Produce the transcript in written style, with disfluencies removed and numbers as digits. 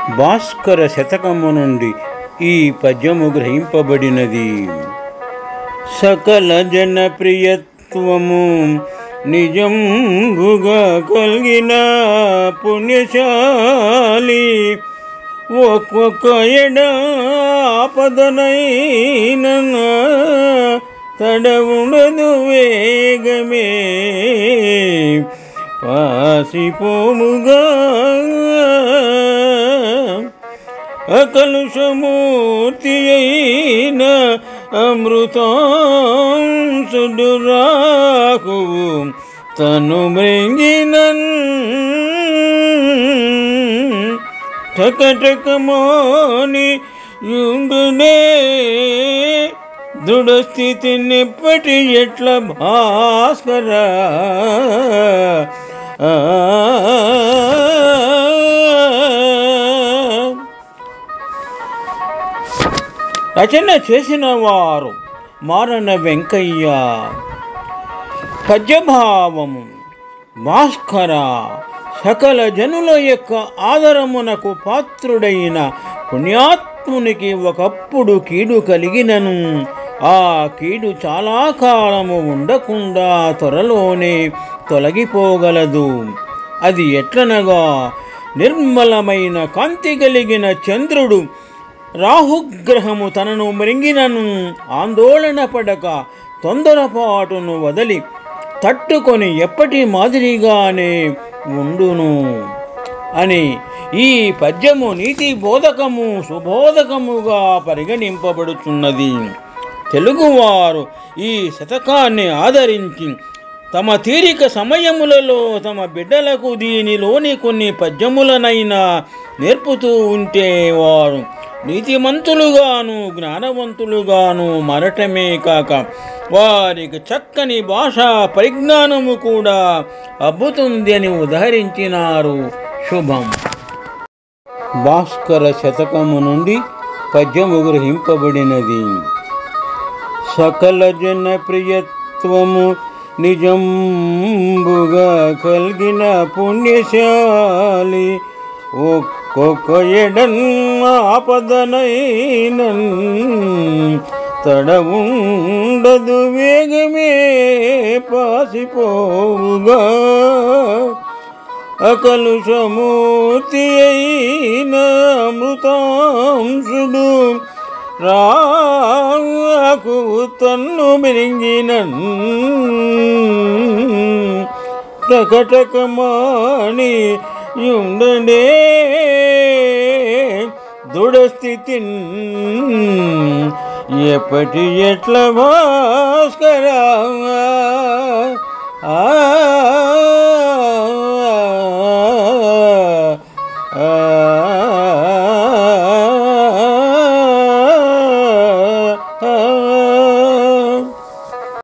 భాస్కర శతకము నుండి ఈ పద్యము గ్రహింపబడినది. సకల జనప్రియత్వము నిజంబుగా కలిగిన పుణ్యశాలి, ఒక్కొక్క ఆపదనైన తడవుండదు వేగమే పాసిపోముగా. అకలుషమూర్తి అయిన అమృతాంశుడు రాహువు తను మృంగినన్ టకటకమాని యుండునే దృఢస్థితి నిప్పటి ఎట్ల భాస్కర. రచన చేసిన వారు మారన వెంకయ్య. పద్యభావము: భాస్కర సకల జనుల యొక్క ఆదరమునకు పాత్రుడైన పుణ్యాత్మునికి ఒకప్పుడు కీడు కలిగినను ఆ కీడు చాలా కాలము ఉండకుండా త్వరలోనే తొలగిపోగలదు. అది ఎట్లనగా, నిర్మలమైన కాంతి కలిగిన చంద్రుడు రాహుగ్రహము తనను మృంగినను ఆందోళన పడక తొందరపాటును వదలి తట్టుకొని ఎప్పటి మాదిరిగానే ఉండును అని ఈ పద్యము నీతి బోధకము సుబోధకముగా పరిగణింపబడుతున్నది. తెలుగువారు ఈ శతకాన్ని ఆదరించి తమ తీరిక సమయములలో తమ బిడ్డలకు దీనిలోని కొన్ని పద్యములనైనా నేర్పుతూ ఉంటే వారు నీతిమంతులుగాను జ్ఞానవంతులుగాను మరటమే కాక వారికి చక్కని భాషా పరిజ్ఞానము కూడా అబ్బుతుంది అని ఉదహరించినారు. శుభం. భాస్కర శతకము నుండి పద్యము గ్రహింపబడినది. సకల జన ప్రియత్వము నిజంబుగా కలిగిన పుణ్యశాలి, ఒక్కొక్క ఆపదనైన తడవుండదు వేగమే పాసిపోవుగా. అకలుషమూర్తి అయిన అమృతాంశుడు రాకు తన్ను మిరింగినన్ టకటకమాని యుండనే దృఢస్థితి ఎప్పటి ఎట్ల భాస్కర.